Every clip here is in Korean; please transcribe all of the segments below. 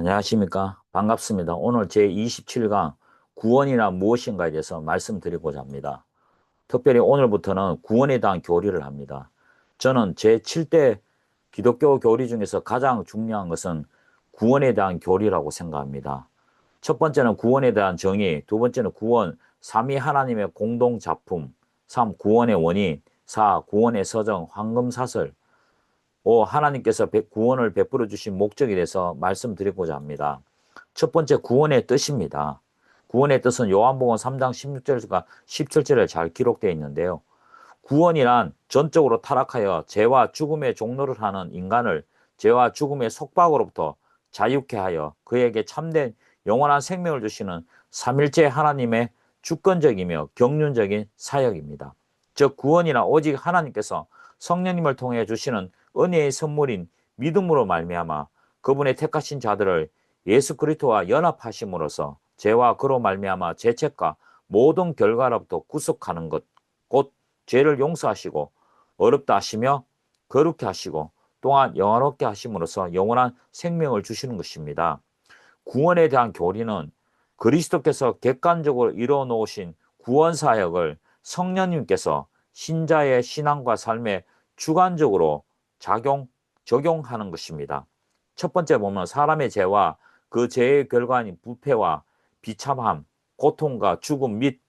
안녕하십니까. 반갑습니다. 오늘 제27강 구원이란 무엇인가에 대해서 말씀드리고자 합니다. 특별히 오늘부터는 구원에 대한 교리를 합니다. 저는 제7대 기독교 교리 중에서 가장 중요한 것은 구원에 대한 교리라고 생각합니다. 첫 번째는 구원에 대한 정의, 두 번째는 구원, 삼위 하나님의 공동 작품, 3. 구원의 원인, 4. 구원의 서정, 황금사슬, 5. 하나님께서 구원을 베풀어 주신 목적에 대해서 말씀드리고자 합니다. 첫 번째 구원의 뜻입니다. 구원의 뜻은 요한복음 3장 16절과 17절에 잘 기록되어 있는데요. 구원이란 전적으로 타락하여 죄와 죽음의 종노를 하는 인간을 죄와 죽음의 속박으로부터 자유케 하여 그에게 참된 영원한 생명을 주시는 삼일째 하나님의 주권적이며 경륜적인 사역입니다. 즉 구원이란 오직 하나님께서 성령님을 통해 주시는 은혜의 선물인 믿음으로 말미암아 그분의 택하신 자들을 예수 그리스도와 연합하심으로써 죄와 그로 말미암아 죄책과 모든 결과로부터 구속하는 것, 곧 죄를 용서하시고 어렵다 하시며 거룩게 하시고 또한 영원롭게 하심으로써 영원한 생명을 주시는 것입니다. 구원에 대한 교리는 그리스도께서 객관적으로 이루어 놓으신 구원 사역을 성령님께서 신자의 신앙과 삶에 주관적으로 적용하는 것입니다. 첫 번째 보면 사람의 죄와 그 죄의 결과인 부패와 비참함, 고통과 죽음 및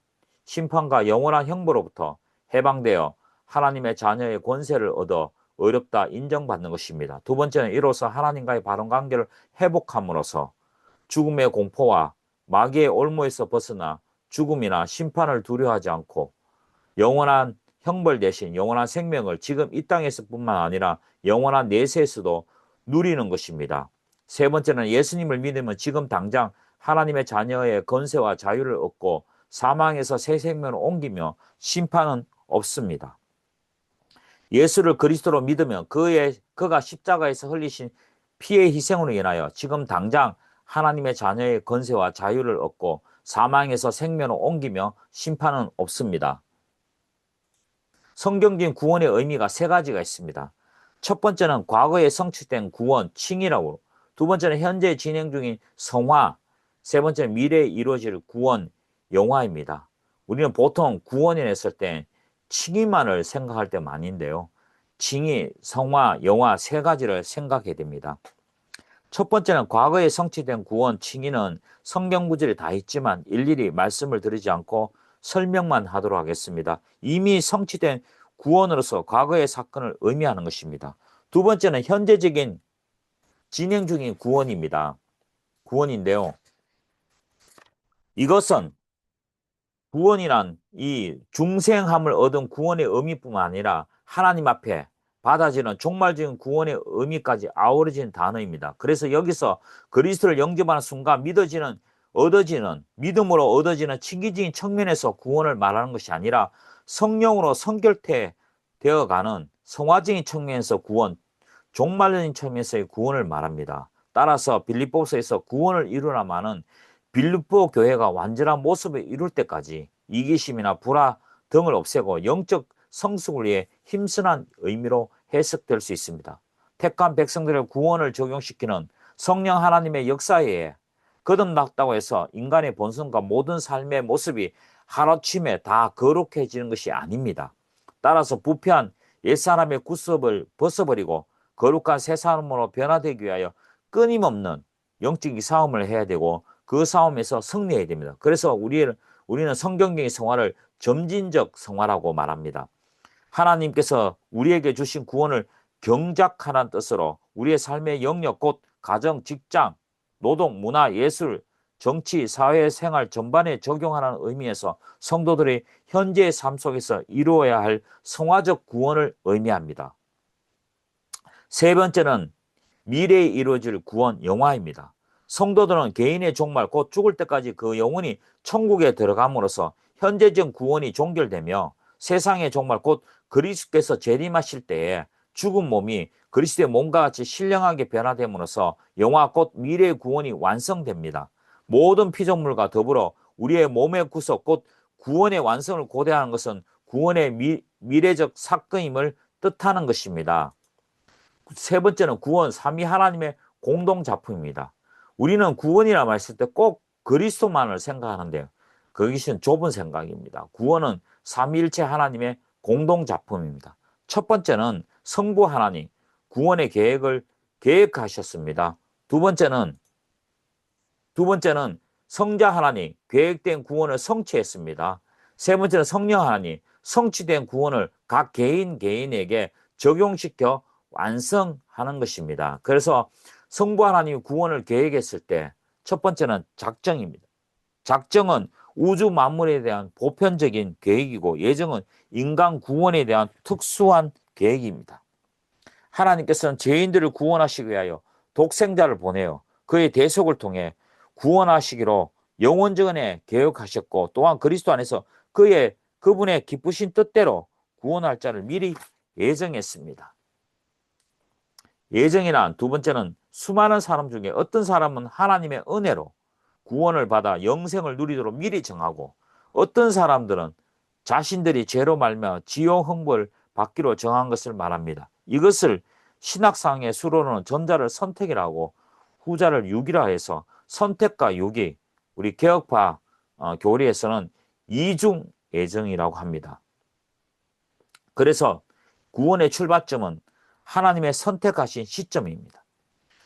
심판과 영원한 형벌로부터 해방되어 하나님의 자녀의 권세를 얻어 어렵다 인정받는 것입니다. 두 번째는 이로써 하나님과의 바른 관계를 회복함으로써 죽음의 공포와 마귀의 올무에서 벗어나 죽음이나 심판을 두려워하지 않고 영원한 형벌 대신 영원한 생명을 지금 이 땅에서뿐만 아니라 영원한 내세에서도 누리는 것입니다. 세 번째는 예수님을 믿으면 지금 당장 하나님의 자녀의 권세와 자유를 얻고 사망에서 새 생명을 옮기며 심판은 없습니다. 예수를 그리스도로 믿으면 그가 십자가에서 흘리신 피의 희생으로 인하여 지금 당장 하나님의 자녀의 권세와 자유를 얻고 사망에서 생명을 옮기며 심판은 없습니다. 성경적인 구원의 의미가 세 가지가 있습니다. 첫 번째는 과거에 성취된 구원, 칭이라고, 두 번째는 현재 진행 중인 성화, 세 번째는 미래에 이루어질 구원, 영화입니다. 우리는 보통 구원에 했을 때 칭의만을 생각할 때 많은데요. 칭의, 성화, 영화 세 가지를 생각해야 됩니다. 첫 번째는 과거에 성취된 구원, 칭의는 성경 구절에 다 있지만 일일이 말씀을 드리지 않고 설명만 하도록 하겠습니다. 이미 성취된 구원으로서 과거의 사건을 의미하는 것입니다. 두 번째는 현재적인 진행 중인 구원입니다. 구원인데요. 이것은 구원이란 이 중생함을 얻은 구원의 의미뿐만 아니라 하나님 앞에 받아지는 종말적인 구원의 의미까지 아우러진 단어입니다. 그래서 여기서 그리스도를 영접하는 순간 얻어지는 믿음으로 얻어지는 칭기적인 측면에서 구원을 말하는 것이 아니라 성령으로 성결되어 가는 성화적인 측면에서 구원, 종말적인 측면에서의 구원을 말합니다. 따라서 빌립보서에서 구원을 이루라마는 빌립보 교회가 완전한 모습을 이룰 때까지 이기심이나 불화 등을 없애고 영적 성숙을 위해 힘쓰는 의미로 해석될 수 있습니다. 택한 백성들의 구원을 적용시키는 성령 하나님의 역사에 거듭났다고 해서 인간의 본성과 모든 삶의 모습이 하루아침에 다 거룩해지는 것이 아닙니다. 따라서 부패한 옛사람의 구습을 벗어버리고 거룩한 새 사람으로 변화되기 위하여 끊임없는 영적인 싸움을 해야 되고 그 싸움에서 승리해야 됩니다. 그래서 우리는 성경적인 성화를 점진적 성화라고 말합니다. 하나님께서 우리에게 주신 구원을 경작하라는 뜻으로 우리의 삶의 영역, 곧 가정, 직장, 노동, 문화, 예술, 정치, 사회 생활 전반에 적용하라는 의미에서 성도들의 현재의 삶 속에서 이루어야 할 성화적 구원을 의미합니다. 세 번째는 미래에 이루어질 구원, 영화입니다. 성도들은 개인의 종말, 곧 죽을 때까지 그 영혼이 천국에 들어감으로써 현재적 구원이 종결되며 세상의 종말, 곧 그리스도께서 재림하실 때에 죽은 몸이 그리스도의 몸과 같이 신령하게 변화됨으로써 영화, 곧 미래의 구원이 완성됩니다. 모든 피조물과 더불어 우리의 몸의 구속, 곧 구원의 완성을 고대하는 것은 구원의 미래적 사건임을 뜻하는 것입니다. 세 번째는 구원, 삼위 하나님의 공동 작품입니다. 우리는 구원이라 말했을 때 꼭 그리스도만을 생각하는데요. 그것은 좁은 생각입니다. 구원은 삼위일체 하나님의 공동작품입니다. 첫 번째는 성부 하나님, 구원의 계획을 계획하셨습니다. 두 번째는 성자 하나님, 계획된 구원을 성취했습니다. 세 번째는 성령 하나님, 성취된 구원을 각 개인에게 적용시켜 완성하는 것입니다. 그래서 성부 하나님이 구원을 계획했을 때 첫 번째는 작정입니다. 작정은 우주 만물에 대한 보편적인 계획이고, 예정은 인간 구원에 대한 특수한 계획입니다. 하나님께서는 죄인들을 구원하시기 위하여 독생자를 보내어 그의 대속을 통해 구원하시기로 영원전에 계획하셨고, 또한 그리스도 안에서 그분의 기쁘신 뜻대로 구원할 자를 미리 예정했습니다. 예정이란 두 번째는 수많은 사람 중에 어떤 사람은 하나님의 은혜로 구원을 받아 영생을 누리도록 미리 정하고, 어떤 사람들은 자신들이 죄로 말미암아 지옥 형벌 받기로 정한 것을 말합니다. 이것을 신학상의 수로는 전자를 선택이라고 후자를 유기라 해서, 선택과 유기, 우리 개혁파 교리에서는 이중 예정이라고 합니다. 그래서 구원의 출발점은 하나님의 선택하신 시점입니다.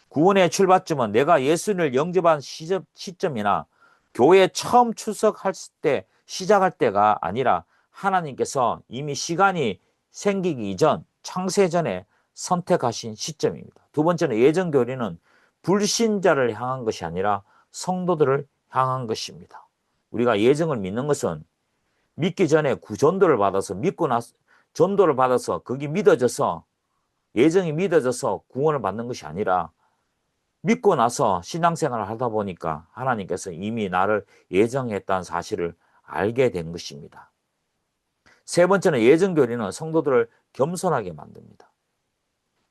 구원의 출발점은 내가 예수님을 영접한 시점이나 교회에 처음 출석할 때 시작할 때가 아니라, 하나님께서 이미 시간이 생기기 이전, 창세 전에 선택하신 시점입니다. 두 번째는 예정교리는 불신자를 향한 것이 아니라 성도들을 향한 것입니다. 우리가 예정을 믿는 것은 믿기 전에 전도를 받아서, 믿고 나서 전도를 받아서 그게 믿어져서, 예정이 믿어져서 구원을 받는 것이 아니라, 믿고 나서 신앙생활을 하다 보니까 하나님께서 이미 나를 예정했다는 사실을 알게 된 것입니다. 세 번째는 예정교리는 성도들을 겸손하게 만듭니다.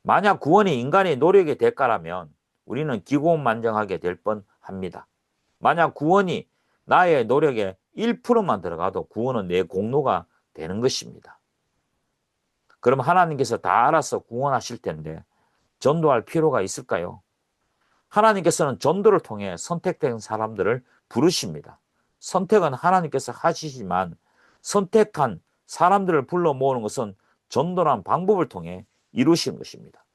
만약 구원이 인간의 노력의 대가라면 우리는 기고만장하게 될 뻔합니다. 만약 구원이 나의 노력의 1%만 들어가도 구원은 내 공로가 되는 것입니다. 그럼 하나님께서 다 알아서 구원하실 텐데 전도할 필요가 있을까요? 하나님께서는 전도를 통해 선택된 사람들을 부르십니다. 선택은 하나님께서 하시지만, 선택한 사람들을 불러 모으는 것은 전도란 방법을 통해 이루신 것입니다.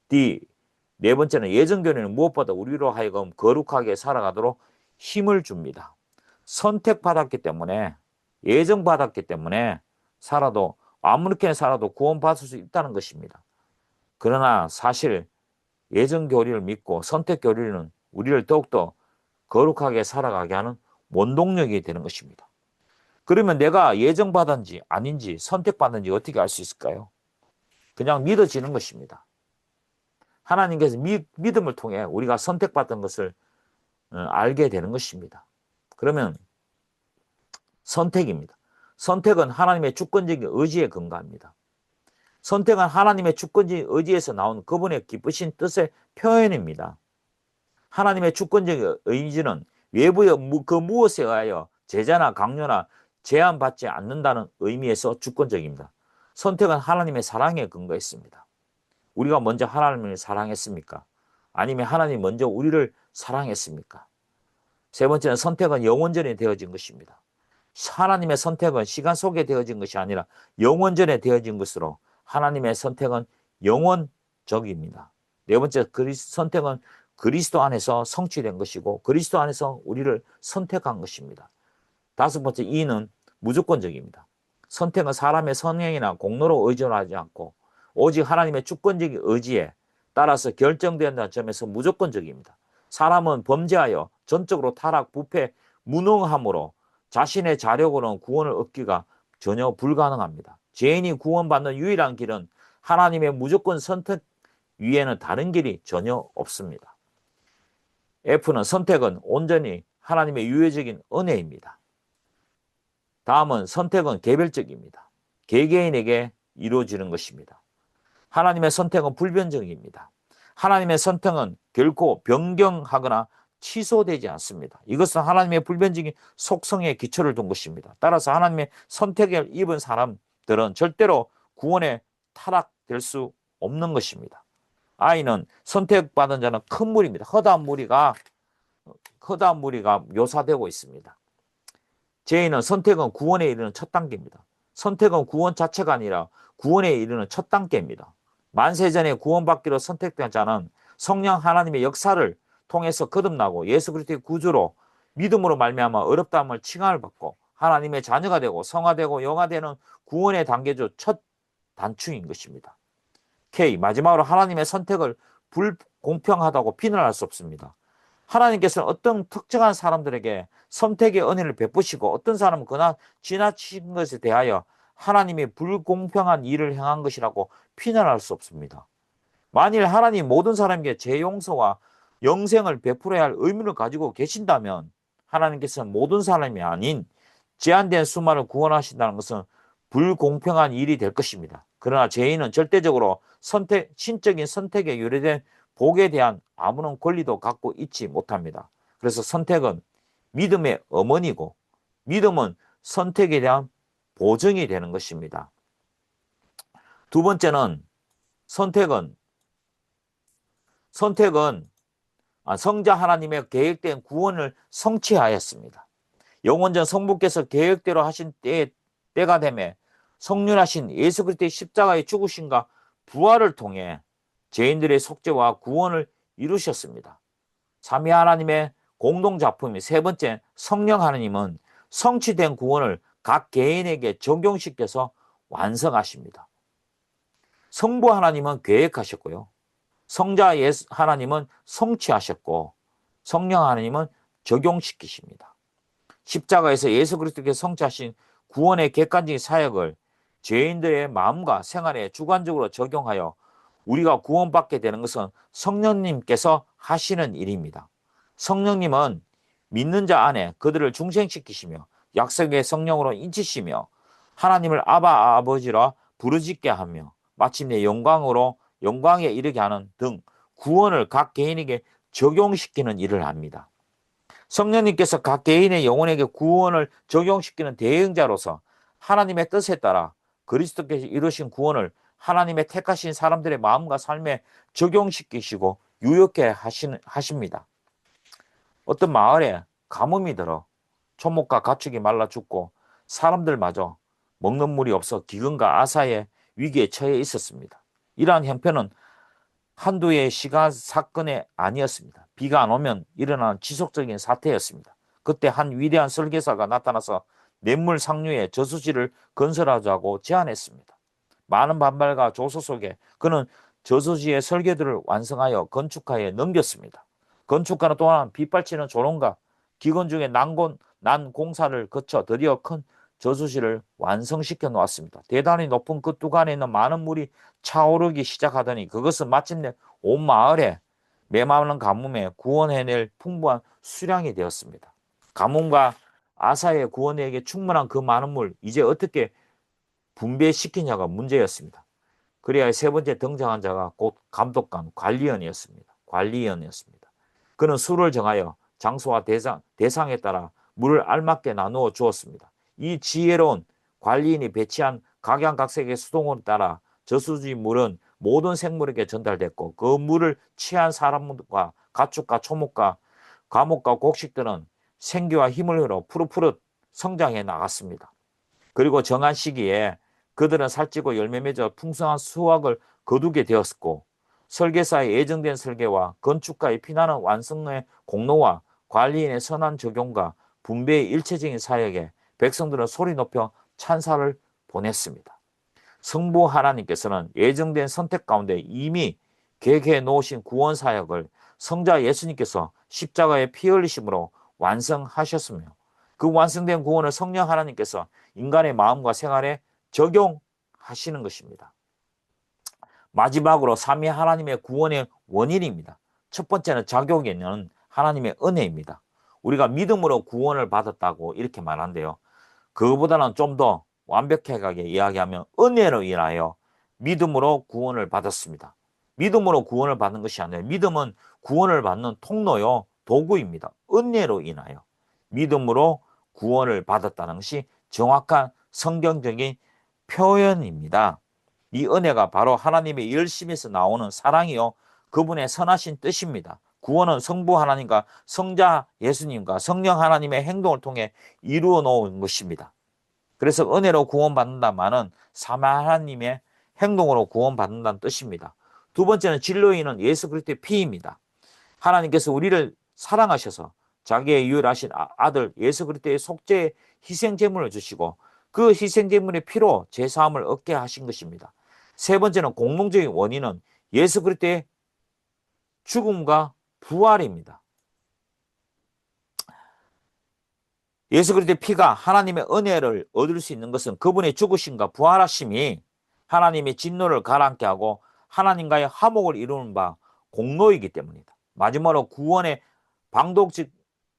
네 번째는 예정교리는 무엇보다 우리로 하여금 거룩하게 살아가도록 힘을 줍니다. 선택받았기 때문에, 예정받았기 때문에 아무렇게 살아도 구원받을 수 있다는 것입니다. 그러나 사실 예정교리를 믿고 선택교리는 우리를 더욱더 거룩하게 살아가게 하는 원동력이 되는 것입니다. 그러면 내가 예정받은지 아닌지 선택받은지 어떻게 알 수 있을까요? 그냥 믿어지는 것입니다. 하나님께서 믿음을 통해 우리가 선택받은 것을 알게 되는 것입니다. 그러면 선택입니다. 선택은 하나님의 주권적인 의지에 근거합니다. 선택은 하나님의 주권적인 의지에서 나온 그분의 기쁘신 뜻의 표현입니다. 하나님의 주권적인 의지는 외부의 그 무엇에 의하여 제재나 강요나 제한받지 않는다는 의미에서 주권적입니다. 선택은 하나님의 사랑에 근거했습니다. 우리가 먼저 하나님을 사랑했습니까? 아니면 하나님이 먼저 우리를 사랑했습니까? 세 번째는 선택은 영원전에 되어진 것입니다. 하나님의 선택은 시간 속에 되어진 것이 아니라 영원전에 되어진 것으로, 하나님의 선택은 영원적입니다. 네 번째, 선택은 그리스도 안에서 성취된 것이고, 그리스도 안에서 우리를 선택한 것입니다. 다섯 번째, 이는 무조건적입니다. 선택은 사람의 선행이나 공로로 의존하지 않고 오직 하나님의 주권적인 의지에 따라서 결정된다는 점에서 무조건적입니다. 사람은 범죄하여 전적으로 타락, 부패, 무능함으로 자신의 자력으로는 구원을 얻기가 전혀 불가능합니다. 죄인이 구원받는 유일한 길은 하나님의 무조건 선택 위에는 다른 길이 전혀 없습니다. F는 선택은 온전히 하나님의 유효적인 은혜입니다. 다음은 선택은 개별적입니다. 개개인에게 이루어지는 것입니다. 하나님의 선택은 불변적입니다. 하나님의 선택은 결코 변경하거나 취소되지 않습니다. 이것은 하나님의 불변적인 속성에 기초를 둔 것입니다. 따라서 하나님의 선택을 입은 사람들은 절대로 구원에 타락될 수 없는 것입니다. I는 선택받은 자는 큰 무리입니다. 허다한 무리가 허다한 무리가 묘사되고 있습니다. 죄인은 선택은 구원에 이르는 첫 단계입니다. 선택은 구원 자체가 아니라 구원에 이르는 첫 단계입니다. 만세전에 구원받기로 선택된 자는 성령 하나님의 역사를 통해서 거듭나고 예수 그리스도의 구주로 믿음으로 말미암아 어렵다함을 칭함을 받고 하나님의 자녀가 되고 성화되고 영화되는 구원의 단계 중 첫 단추인 것입니다. K. 마지막으로 하나님의 선택을 불공평하다고 비난할 수 없습니다. 하나님께서는 어떤 특정한 사람들에게 선택의 은혜를 베푸시고 어떤 사람은 그나 지나친 것에 대하여 하나님이 불공평한 일을 행한 것이라고 비난할 수 없습니다. 만일 하나님 모든 사람에게 재용서와 영생을 베풀어야 할 의무를 가지고 계신다면 하나님께서는 모든 사람이 아닌 제한된 수만을 구원하신다는 것은 불공평한 일이 될 것입니다. 그러나 죄인은 절대적으로 신적인 선택에 유래된 복에 대한 아무런 권리도 갖고 있지 못합니다. 그래서 선택은 믿음의 어머니고 믿음은 선택에 대한 보증이 되는 것입니다. 두 번째는 선택은 성자 하나님의 계획된 구원을 성취하였습니다. 영원전 성부께서 계획대로 하신 때가 되매 성륜하신 예수 그리스도의 십자가의 죽으심과 부활을 통해 죄인들의 속죄와 구원을 이루셨습니다. 삼위 하나님의 공동작품이 세 번째 성령 하나님은 성취된 구원을 각 개인에게 적용시켜서 완성하십니다. 성부 하나님은 계획하셨고요. 성자 하나님은 성취하셨고 성령 하나님은 적용시키십니다. 십자가에서 예수 그리스도께서 성취하신 구원의 객관적인 사역을 죄인들의 마음과 생활에 주관적으로 적용하여 우리가 구원받게 되는 것은 성령님께서 하시는 일입니다. 성령님은 믿는 자 안에 그들을 중생시키시며 약속의 성령으로 인치시며 하나님을 아바 아버지라 부르짖게 하며 마침내 영광에 이르게 하는 등 구원을 각 개인에게 적용시키는 일을 합니다. 성령님께서 각 개인의 영혼에게 구원을 적용시키는 대행자로서 하나님의 뜻에 따라 그리스도께서 이루신 구원을 하나님의 택하신 사람들의 마음과 삶에 적용시키시고 유효케 하십니다. 어떤 마을에 가뭄이 들어 초목과 가축이 말라 죽고 사람들마저 먹는 물이 없어 기근과 아사의 위기에 처해 있었습니다. 이러한 형편은 한두 해의 사건이 아니었습니다. 비가 안 오면 일어나는 지속적인 사태였습니다. 그때 한 위대한 설계사가 나타나서 냇물 상류에 저수지를 건설하자고 제안했습니다. 많은 반발과 조소 속에 그는 저수지의 설계도를 완성하여 건축하에 넘겼습니다. 건축가는 또한 빗발치는 조롱과 기근 중에 난 공사를 거쳐 드디어 큰 저수지를 완성시켜 놓았습니다. 대단히 높은 그 뚜간에 있는 많은 물이 차오르기 시작하더니 그것은 마침내 온 마을에 메마른 가뭄에 구원해낼 풍부한 수량이 되었습니다. 가뭄과 아사의 구원에게 충분한 그 많은 물 이제 어떻게 분배시키냐가 문제였습니다. 그래야 세 번째 등장한 자가 곧 감독관 관리원이었습니다. 그는 수를 정하여 장소와 대상에 따라 물을 알맞게 나누어 주었습니다. 이 지혜로운 관리인이 배치한 각양각색의 수동으로 따라 저수지 물은 모든 생물에게 전달됐고 그 물을 취한 사람과 가축과 초목과 과목과 곡식들은 생기와 힘을 흘려 푸릇푸릇 성장해 나갔습니다. 그리고 정한 시기에 그들은 살찌고 열매 맺어 풍성한 수확을 거두게 되었고 설계사의 예정된 설계와 건축가의 피나는 완성의 공로와 관리인의 선한 적용과 분배의 일체적인 사역에 백성들은 소리 높여 찬사를 보냈습니다. 성부 하나님께서는 예정된 선택 가운데 이미 계획해 놓으신 구원 사역을 성자 예수님께서 십자가의 피 흘리심으로 완성하셨으며 그 완성된 구원을 성령 하나님께서 인간의 마음과 생활에 적용하시는 것입니다. 마지막으로 삼위 하나님의 구원의 원인입니다. 첫 번째는 작용에 있는 하나님의 은혜입니다. 우리가 믿음으로 구원을 받았다고 이렇게 말한대요. 그거보다는 좀 더 완벽하게 이야기하면 은혜로 인하여 믿음으로 구원을 받았습니다. 믿음으로 구원을 받는 것이 아니라 믿음은 구원을 받는 통로요, 도구입니다. 은혜로 인하여 믿음으로 구원을 받았다는 것이 정확한 성경적인 표현입니다. 이 은혜가 바로 하나님의 열심에서 나오는 사랑이요, 그분의 선하신 뜻입니다. 구원은 성부 하나님과 성자 예수님과 성령 하나님의 행동을 통해 이루어 놓은 것입니다. 그래서 은혜로 구원받는다만은 사마 하나님의 행동으로 구원받는다는 뜻입니다. 두 번째는 진로인은 예수 그리스도의 피입니다. 하나님께서 우리를 사랑하셔서 자기의 유일하신 아들 예수 그리스도의 속죄 희생 제물을 주시고 그 희생 제물의 피로 제사함을 얻게 하신 것입니다. 세 번째는 공동적인 원인은 예수 그리스도의 죽음과 부활입니다. 예수 그리스도의 피가 하나님의 은혜를 얻을 수 있는 것은 그분의 죽으심과 부활하심이 하나님의 진노를 가라앉게 하고 하나님과의 화목을 이루는 바 공로이기 때문이다. 마지막으로 구원의 방독적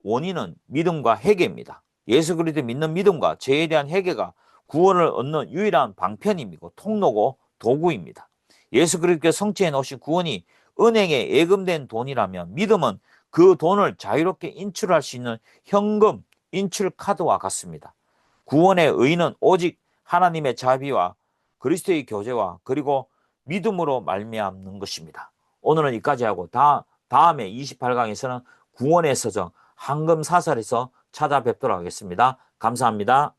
원인은 믿음과 회개입니다. 예수 그리스도 믿는 믿음과 죄에 대한 회개가 구원을 얻는 유일한 방편이고 통로고 도구입니다. 예수 그리스도께서 성취해 놓으신 구원이 은행에 예금된 돈이라면 믿음은 그 돈을 자유롭게 인출할 수 있는 현금 인출 카드와 같습니다. 구원의 의의는 오직 하나님의 자비와 그리스도의 교제와 그리고 믿음으로 말미암는 것입니다. 오늘은 여기까지 하고 다음에 28강에서는 구원의 서정 황금사설에서 찾아뵙도록 하겠습니다. 감사합니다.